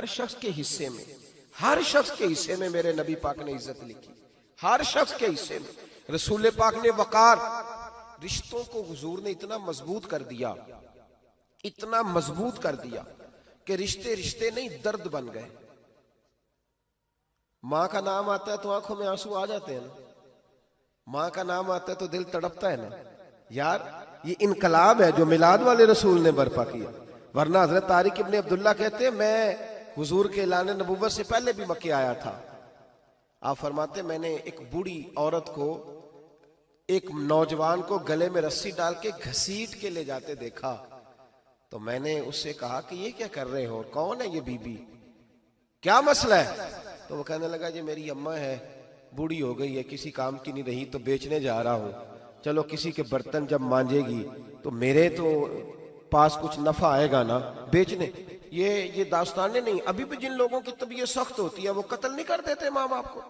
शख्स के हिस्से में, हर शख्स के हिस्से में मेरे नबी पाक ने इज्जत लिखी, हर शख्स के हिस्से में। रसूल पाक ने वकार, रिश्तों को हुजूर ने इतना मजबूत कर दिया, इतना मजबूत कर दिया कि रिश्ते रिश्ते नहीं दर्द बन गए। माँ का नाम आता है तो आंखों में आंसू आ जाते हैं ना, माँ का नाम आता है तो दिल तड़पता है ना यार। ये इनकलाब है जो मिलाद वाले रसूल ने बर्पा किया। वरना हजरत तारिक इब्ने अब्दुल्ला कहते हैं मैं हुजूर के ऐलान नबुव्वत से पहले भी मक्के आया था। आप फरमाते मैंने एक बूढ़ी औरत को, एक नौजवान को गले में रस्सी डाल के घसीट के ले जाते देखा, तो मैंने उससे कहा कि ये क्या कर रहे हो, कौन है ये बीबी, क्या मसला है? तो वो कहने लगा जी मेरी अम्मा है, बूढ़ी हो गई है, किसी काम की नहीं रही, तो बेचने जा रहा हूं। चलो किसी के बर्तन जब मांजेगी तो मेरे तो पास कुछ नफा आएगा ना बेचने। ये दास्तानें नहीं। अभी भी जिन लोगों की तबीयत सख्त होती है वो कत्ल नहीं कर देते माँ बाप को।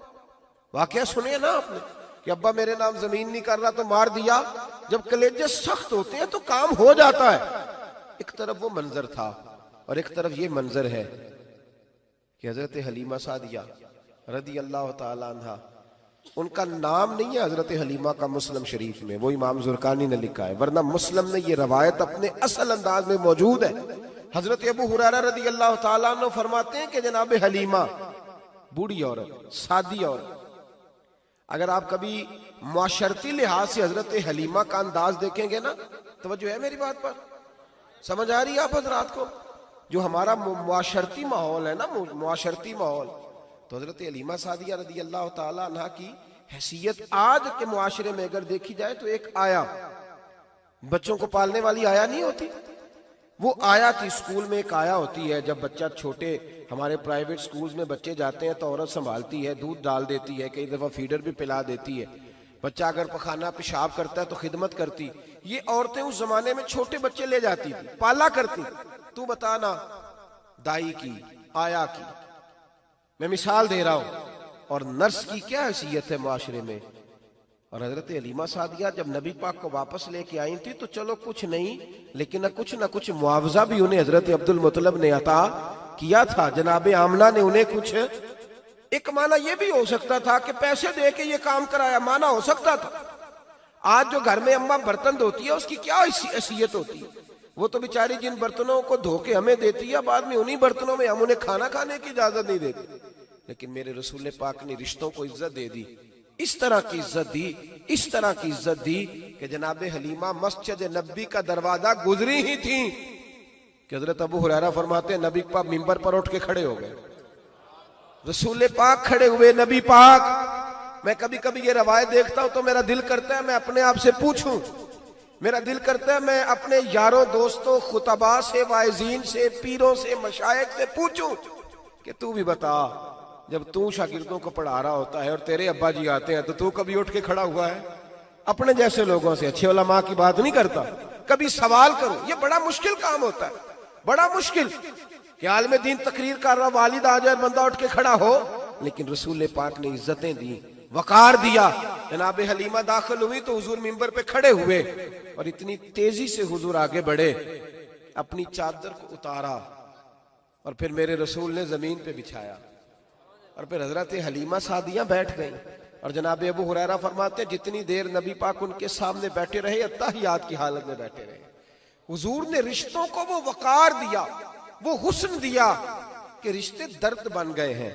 वाकया सुने ना आपने कि अब्बा मेरे नाम जमीन नहीं कर रहा तो मार दिया। जब कलेजे सख्त होते हैं तो काम हो जाता है। एक तरफ वो मंजर था और एक तरफ ये मंजर है कि हजरत हलीमा सादिया रदी अल्लाह ताला अन्हा, उनका नाम नहीं है हजरत हलीमा का मुस्लिम शरीफ में, वो इमाम जुरकानी ने लिखा है, वरना मुस्लिम में ये रवायत अपने असल अंदाज में मौजूद है। हजरत अबू हुरैरा रदी अल्लाह ताला अन्हु फरमाते हैं कि जनाब हलीमा बूढ़ी औरत, सादी औरत। अगर आप कभी मुआशरती लिहाज से हजरत हलीमा का अंदाज देखेंगे ना, तवज्जो है मेरी बात पर, समझ आ रही है आप हजरात को? जो हमारा मुआशरती माहौल है ना, मुआशरती माहौल, तो हजरत हलीमा सादिया रदी अल्लाह ताला अन्हा की हैसियत आज के मुआशरे में अगर देखी जाए तो एक आया, बच्चों को पालने वाली आया नहीं होती, वो आया थी। स्कूल में एक आया होती है, जब बच्चा छोटे हमारे प्राइवेट स्कूल्स में बच्चे जाते हैं तो औरत संभालती है, दूध डाल देती है, कई दफा फीडर भी पिला देती है। बच्चा अगर पखाना पेशाब करता है तो खिदमत करती। ये औरतें उस जमाने में छोटे बच्चे ले जाती थी, पाला करती। तू बताना दाई की, आया की, मैं मिसाल दे रहा हूं, और नर्स की क्या हैसियत है मुआशरे में। और हजरत हलीमा सादिया जब नबी पाक को वापस लेके आई थी तो चलो कुछ नहीं, लेकिन ना कुछ मुआवजा भी उन्हें हजरत अब्दुल मुत्तलिब ने अता किया था। जनाब आमना ने उन्हें कुछ, एक माना यह भी हो सकता था कि पैसे दे के ये काम कराया, माना हो सकता था। आज जो घर में अम्मा बर्तन धोती है उसकी क्या हैसियत होती है? वो तो बेचारी जिन बर्तनों को धो के हमें देती है, बाद में उन्हीं बर्तनों में हम उन्हें खाना खाने की इजाजत नहीं देते। लेकिन मेरे रसूल पाक ने रिश्तों को इज्जत दे दी, इस तरह की इज्जत दी, इस तरह की इज्जत दी कि जनाब हलीमा मस्जिद नबी का दरवाजा गुजरी ही थी कि हजरत अबू हुरैरा फरमाते हैं नबी पाक मिंबर पर उठ के खड़े हो गए। रसूल पाक खड़े हुए, नबी पाक। मैं कभी कभी ये रवायत देखता हूं तो मेरा दिल करता है मैं अपने आप से पूछूं, मेरा दिल करता है मैं अपने यारों दोस्तों खुतबा से, वाइजीन से, पीरों से, मशाइख से पूछूं कि तू भी बता, जब तू शागिर्दों को पढ़ा रहा होता है और तेरे अब्बा जी आते हैं तो तू कभी उठ के खड़ा हुआ है? अपने जैसे लोगों से, अच्छे उलमा की बात नहीं करता, कभी सवाल करो। ये बड़ा मुश्किल काम होता है, बड़ा मुश्किल कि आलिम दीन तकरीर कर रहा, वालिद आ जाए, बंदा उठ के खड़ा हो। लेकिन रसूल पाक ने इज्जतें दी, वकार दिया। जनाब हलीमा दाखिल हुई तो हुजूर मिंबर पे खड़े हुए और इतनी तेजी से हुजूर आगे बढ़े, अपनी चादर को उतारा और फिर मेरे रसूल ने जमीन पे बिछाया और फिर हजरत हलीमा सादिया बैठ गई। और जनाब अबू हुरैरा फरमाते जितनी देर नबी पाक उनके सामने बैठे रहे, अत्तहियात की हालत में बैठे रहे। हुजूर ने रिश्तों को वो वकार दिया, वो हुस्न दिया कि रिश्ते दर्द बन गए हैं।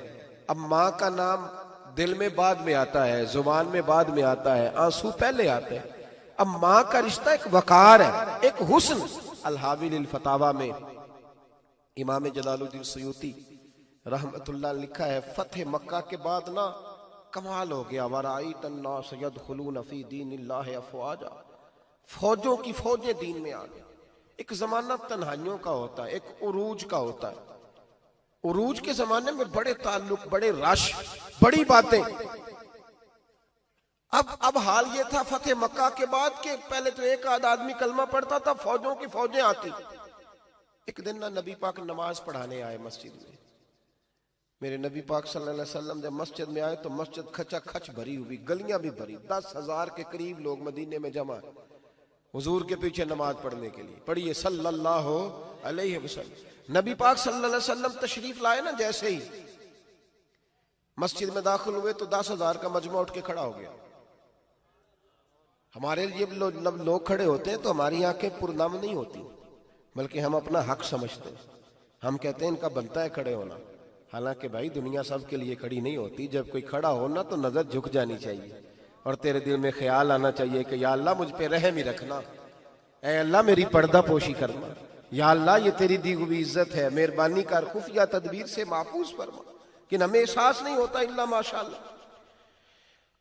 अब माँ का नाम दिल में बाद में आता है, जुबान में बाद में आता है, आंसू पहले आते हैं। अब माँ का रिश्ता एक वकार है, एक हुस्न। अल-हावी लिल फतावा में इमाम जलालुद्दीन सयूती रहमतुल्लाह लिखा है, फतेह मक्का के बाद ना कमाल हो गया, वराईत अन्नास यदखुलून फी दीनिल्लाहि अफवाजा, फौजों की फौजें दीन में आ गई। एक जमाना तन्हाइयों का होता है, एक उरूज का होता है। उरूज के जमाने में बड़े ताल्लुक, बड़े रश, बड़ी बातें। अब हाल ये था फतेह मक्का के बाद के पहले तो एक आध आदमी कलमा पढ़ता था, फौजों की फौजें आती। एक दिन ना नबी पाक नमाज पढ़ाने आए मस्जिद में। मेरे नबी पाक सल्लल्लाहु अलैहि वसल्लम जब मस्जिद में आए तो मस्जिद खचा खच भरी हुई, गलियां भी भरी, 10,000 के करीब लोग मदीने में जमा है। हुजूर के पीछे नमाज पढ़ने के लिए। पढ़िए सल्लल्लाहु अलैहि वसल्लम। नबी पाक सल्लल्लाहु अलैहि वसल्लम तशरीफ लाए ना, जैसे ही मस्जिद में दाखिल हुए तो 10,000 का मजमा उठ के खड़ा हो गया। हमारे लिए लोग खड़े होते हैं तो हमारी आंखें पुरनम नहीं होती, बल्कि हम अपना हक समझते हैं। हम कहते हैं इनका बनता है खड़े होना। हालांकि भाई दुनिया सब के लिए खड़ी नहीं होती। जब कोई खड़ा हो ना तो नजर झुक जानी चाहिए और तेरे दिल में ख्याल आना चाहिए कि या अल्लाह मुझ पे रहम ही रखना, ऐ अल्लाह मेरी पर्दा पोशी करना, या अल्लाह ये तेरी दी हुई इज्जत है, मेहरबानी कर, खुफिया तदबीर से महफूज फरमा। कि हमें एहसास नहीं होता इल्ला माशाअल्लाह।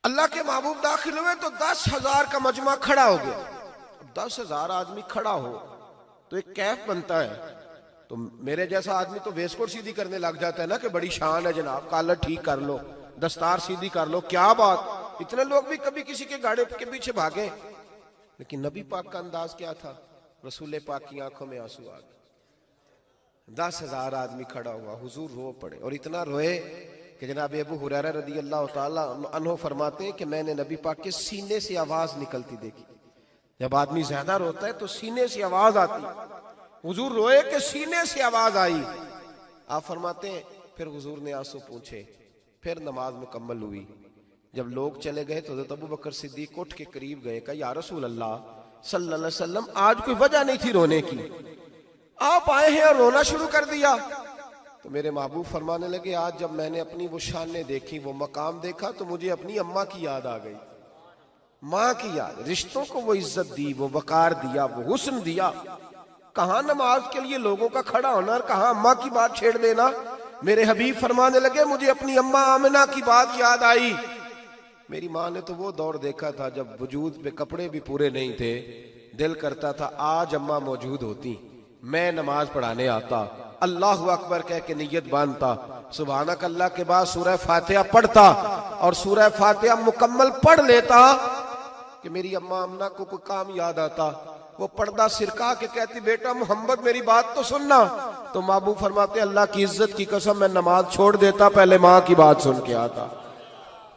अल्लाह के महबूब दाखिल हुए तो 10,000 का मजमा खड़ा हो गया। 10,000 आदमी खड़ा हो तो एक कैफ बनता है। तो मेरे जैसा आदमी तो वेस्टकोट सीधी करने लग जाता है ना कि बड़ी शान है जनाब, कॉलर ठीक कर लो, दस्तार सीधी कर लो, क्या बात। इतने लोग भी कभी किसी के गाड़े के पीछे भागे। लेकिन नबी पाक का अंदाज क्या था? रसूल पाक की आंखों में आंसू आ गए। 10,000 आदमी खड़ा हुआ, हुजूर रो पड़े और इतना रोए कि जनाब अबू हुरैरा रदी अल्लाह ताला अन्हु फरमाते हैं कि मैंने नबी पाक के सीने से आवाज निकलती देखी। जब आदमी ज्यादा रोता है तो सीने से आवाज आती। हुजूर रोए कि सीने से आवाज आई। आप फरमाते हैं फिर हुजूर ने आंसू पूछे, फिर नमाज मुकम्मल हुई। जब लोग चले गए तो हज़रत अबू बकर सिद्दीक उठ के करीब गए, कहा या रसूल अल्लाह सल्लल्लाहु अलैहि वसल्लम, आज कोई वजह नहीं थी रोने की, आप आए हैं और रोना शुरू कर दिया। तो मेरे महबूब फरमाने लगे, आज जब मैंने अपनी वो शानें देखी, वो मकाम देखा, तो मुझे अपनी अम्मा की याद आ गई। माँ की याद, रिश्तों को वो इज्जत दी, वो वकार दिया, वो हुस्न दिया। कहाँ नमाज के लिए लोगों का खड़ा होना और कहाँ अम्मा की बात छेड़ देना। मेरे हबीब फरमाने लगे, मुझे अपनी अम्मा आमिना की बात याद आई। मेरी माँ ने तो वो दौर देखा था जब वजूद पे कपड़े भी पूरे नहीं थे, दिल करता था आज अम्मा मौजूद होती, मैं नमाज पढ़ाने आता, अल्लाहु अकबर कह के नियत बांधता, सुभानक अल्लाह के बाद सूरह फातिहा पढ़ता और सूरह फातिहा मुकम्मल पढ़ लेता कि मेरी अम्मा अम्ना को कोई काम याद आता। वो पर्दा सिरका के कहती, बेटा मोहम्मद मेरी बात तो सुनना। तो महबूब फरमाते, अल्लाह की इज्जत की कसम मैं नमाज छोड़ देता, पहले माँ की बात सुन के आता।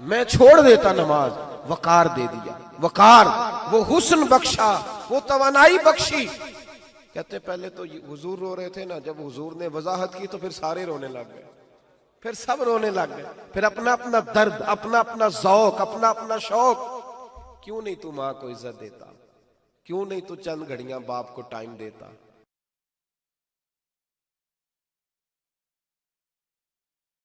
मैं छोड़ देता नमाज। वकार दे दिया, वकार, वो हुस्न बख्शा, वो तवानाई बख्शी। कहते पहले तो हुजूर रो रहे थे ना, जब हुजूर ने वजाहत की तो फिर सारे रोने लग गए, फिर सब रोने लग गए। फिर अपना अपना दर्द, अपना अपना ज़ौक़, अपना अपना शौक। क्यों नहीं तू माँ को इज्जत देता? क्यों नहीं तू चंद घड़ियां बाप को टाइम देता?